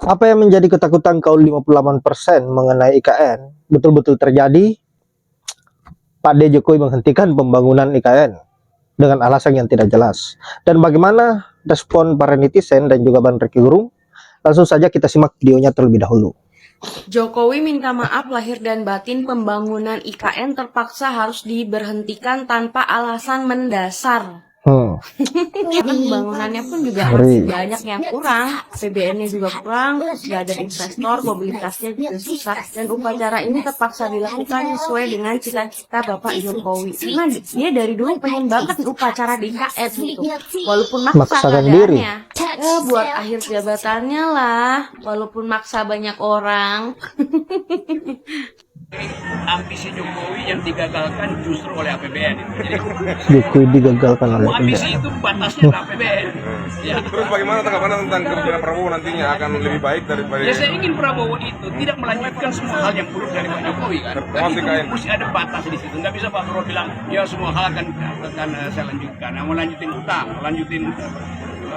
Apa yang menjadi ketakutan kaum 58% mengenai IKN betul-betul terjadi? Pak D. Jokowi menghentikan pembangunan IKN dengan alasan yang tidak jelas. Dan bagaimana respon para netizen dan juga Bang Rocky Gerung? Langsung saja kita simak videonya terlebih dahulu. Jokowi minta maaf lahir dan batin pembangunan IKN terpaksa harus diberhentikan tanpa alasan mendasar. Karena pembangunannya pun juga masih banyak yang kurang, APBN-nya juga kurang, nggak ada investor, mobilitasnya juga susah, dan upacara ini terpaksa dilakukan sesuai dengan cita-cita Bapak Jokowi. Karena dia dari dulu pengen banget upacara di IKN gitu, walaupun maksa keadaannya. Ya, buat akhir jabatannya lah, walaupun maksa banyak orang. Ambisi Jokowi yang digagalkan justru oleh APBN. Jadi Jokowi digagalkan oleh ambisi APBN. itu batasnya APBN. Ya. Terus bagaimana tanggapan tentang kerja Prabowo nantinya akan lebih baik daripada? Ya saya ingin Prabowo itu tidak melanjutkan semua hal yang buruk dari Pak Jokowi kan. Kan itu mesti ada batas di situ. Nggak bisa Pak Prabowo bilang ya semua hal akan saya lanjutkan. Nah, melanjutin utang, melanjutin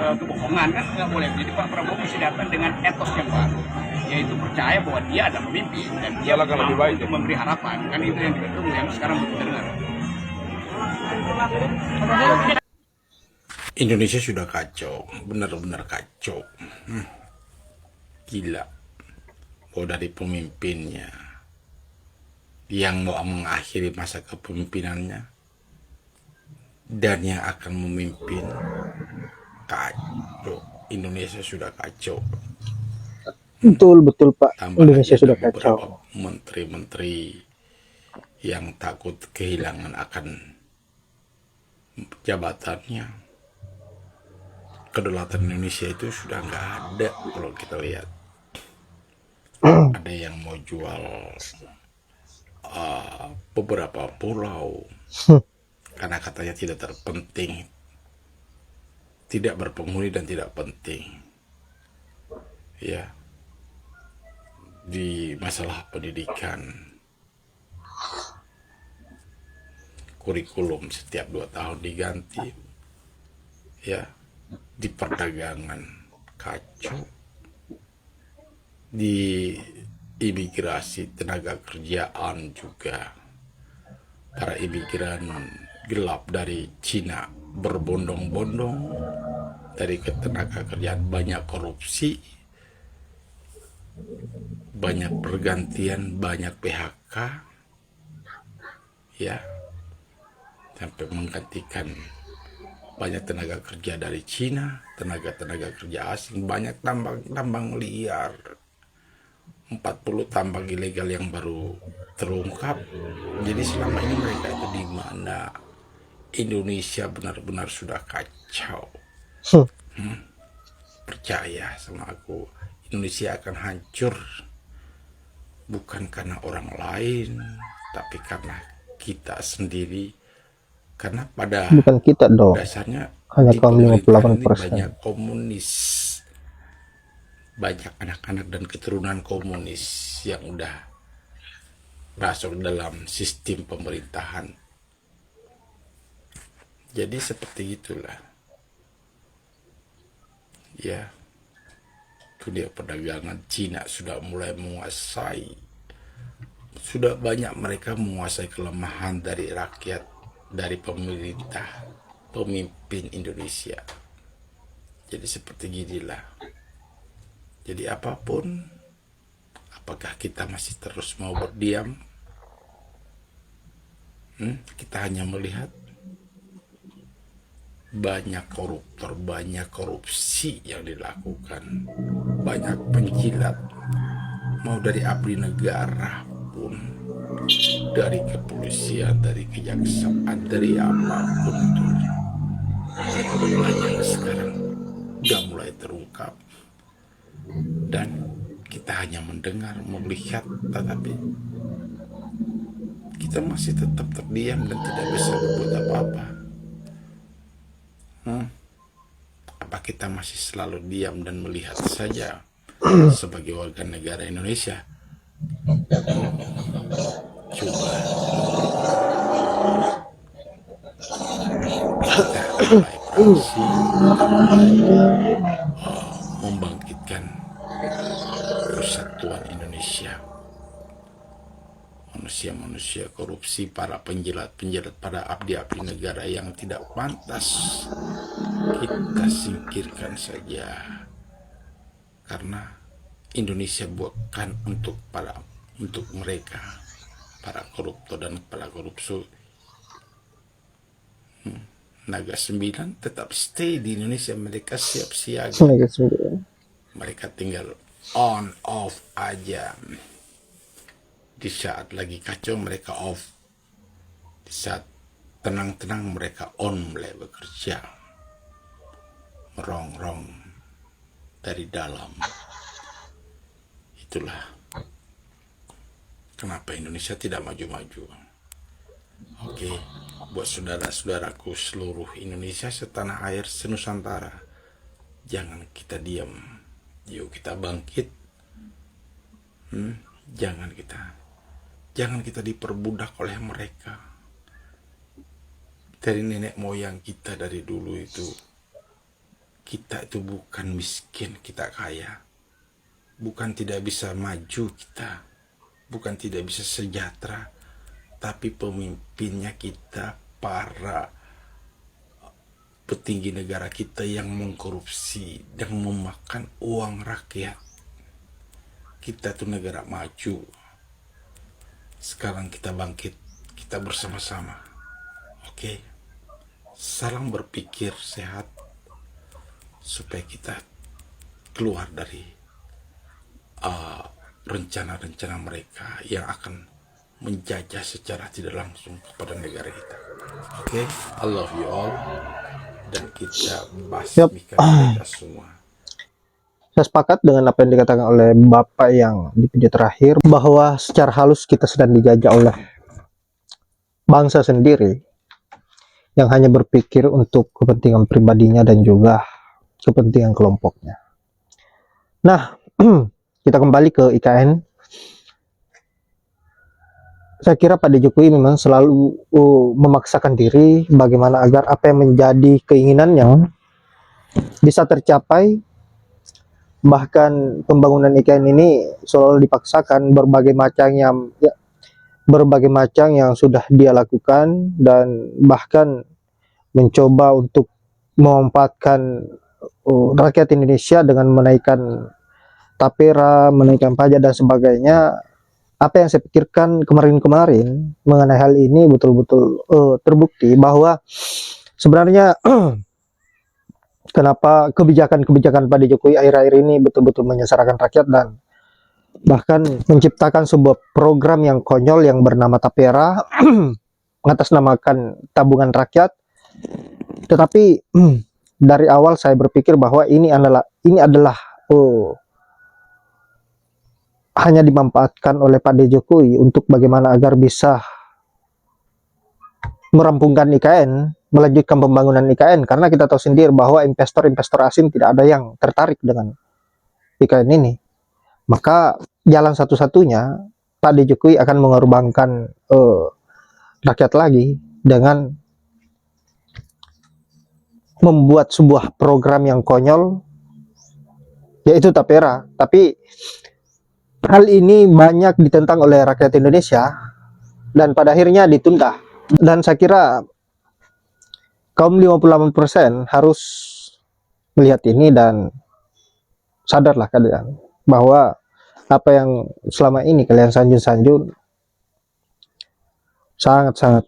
kebohongan kan nggak boleh. Jadi Pak Prabowo mesti datang dengan etos yang baru, yaitu percaya bahwa dia ada pemimpin dan dia akan lebih baik untuk memberi harapan. Kan itu yang kita tunggu, yang sekarang belum kita dengar. Indonesia sudah kacau, benar-benar kacau. Gila. Bahwa dari pemimpinnya yang mau mengakhiri masa kepemimpinannya dan yang akan memimpin, kacau. Indonesia sudah kacau. Betul Pak, Tambah Indonesia lagi sudah ada kacau. beberapa menteri-menteri yang takut kehilangan akan jabatannya. Kedaulatan Indonesia itu sudah nggak ada kalau kita lihat. Ada yang mau jual beberapa pulau karena katanya tidak terpenting, tidak berpenghuni dan tidak penting. Ya, di masalah pendidikan, kurikulum setiap 2 tahun diganti. Ya, di perdagangan kacau, di imigrasi tenaga kerjaan juga para imigran gelap dari Cina berbondong-bondong dari tenaga kerjaan, banyak korupsi, banyak pergantian, banyak PHK, ya, sampai menggantikan banyak tenaga kerja dari Cina, tenaga kerja asing, banyak tambang liar, 40 tambang ilegal yang baru terungkap. Jadi selama ini mereka itu di mana? Indonesia benar-benar sudah kacau. Percaya sama aku, Indonesia akan hancur bukan karena orang lain, tapi karena kita sendiri. Karena pada Bukan kita dong, dasarnya hanya kaum 58%. banyak komunis, banyak anak-anak dan keturunan komunis yang udah masuk dalam sistem pemerintahan. Jadi seperti itulah. Ya, dunia perdagangan Cina sudah mulai menguasai. Sudah banyak mereka menguasai kelemahan dari rakyat, dari pemerintah, pemimpin Indonesia. Jadi seperti ginilah. Jadi apapun, apakah kita masih terus mau berdiam? Kita hanya melihat banyak koruptor, banyak korupsi yang dilakukan, banyak penjilat, mau dari abdi negara pun, dari kepolisian, dari kejaksaan, dari apapun itu, banyak sekarang udah mulai terungkap, dan kita hanya mendengar, melihat, tetapi kita masih tetap terdiam dan tidak bisa berbuat apa-apa. Apa kita masih selalu diam dan melihat saja sebagai warga negara Indonesia? Coba kita mulai praksi, membangkitkan persatuan Indonesia. Manusia-manusia korupsi, para penjilat-penjilat, para abdi-abdi negara yang tidak pantas kita singkirkan saja, karena Indonesia bukan untuk mereka, para koruptor dan para korupsi. Naga 9 tetap stay di Indonesia, mereka siap siaga, mereka tinggal on off aja. Di saat lagi kacau mereka off, di saat tenang-tenang mereka on, mulai bekerja, merongrong dari dalam. Itulah kenapa Indonesia tidak maju-maju. Oke, buat saudara-saudaraku seluruh Indonesia setanah air senusantara, jangan kita diam, yuk kita bangkit. Jangan kita diperbudak oleh mereka. Dari nenek moyang kita dari dulu itu, kita itu bukan miskin, kita kaya. Bukan tidak bisa maju kita, bukan tidak bisa sejahtera, tapi pemimpinnya kita, para petinggi negara kita yang mengkorupsi dan memakan uang rakyat. Kita tuh negara maju. Sekarang kita bangkit, kita bersama-sama. Oke, saling berpikir sehat supaya kita keluar dari rencana-rencana mereka yang akan menjajah secara tidak langsung kepada negara kita. Oke, I love you all, dan kita basmikan mereka semua. Saya sepakat dengan apa yang dikatakan oleh Bapak yang di video terakhir, bahwa secara halus kita sedang dijajah oleh bangsa sendiri yang hanya berpikir untuk kepentingan pribadinya dan juga kepentingan kelompoknya. Nah, kita kembali ke IKN. Saya kira Pak Jokowi memang selalu memaksakan diri bagaimana agar apa yang menjadi keinginannya bisa tercapai. Bahkan pembangunan IKN ini selalu dipaksakan, berbagai macam yang sudah dia lakukan, dan bahkan mencoba untuk memanfaatkan rakyat Indonesia dengan menaikkan tapera, menaikkan pajak dan sebagainya. Apa yang saya pikirkan kemarin-kemarin mengenai hal ini betul-betul terbukti bahwa sebenarnya kenapa kebijakan-kebijakan Pak Jokowi akhir-akhir ini betul-betul menyengsarakan rakyat dan bahkan menciptakan sebuah program yang konyol yang bernama tapera, mengatasnamakan tabungan rakyat. Tetapi dari awal saya berpikir bahwa ini adalah hanya dimanfaatkan oleh Pak Jokowi untuk bagaimana agar bisa merampungkan IKN, melanjutkan pembangunan IKN, karena kita tahu sendiri bahwa investor-investor asing tidak ada yang tertarik dengan IKN ini. Maka jalan satu-satunya Pak Jokowi akan mengorbankan rakyat lagi dengan membuat sebuah program yang konyol, yaitu tapera. Tapi hal ini banyak ditentang oleh rakyat Indonesia dan pada akhirnya ditunda. Dan saya kira kaum 58% harus melihat ini dan sadarlah kalian bahwa apa yang selama ini kalian sanjung-sanjung sangat-sangat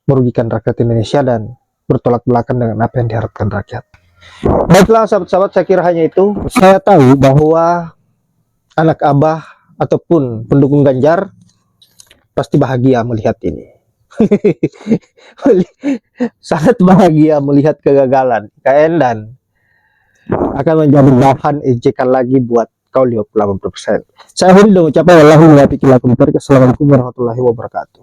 merugikan rakyat Indonesia dan bertolak belakang dengan apa yang diharapkan rakyat. Baiklah sahabat-sahabat, saya kira hanya itu. Saya tahu bahwa anak Abah ataupun pendukung Ganjar pasti bahagia melihat ini. Sangat bahagia melihat kegagalan IKN dan akan menjadi bahan ejekan lagi buat kau 58%. Saya akhiri dengan ucapan Assalamualaikum warahmatullahi wabarakatuh.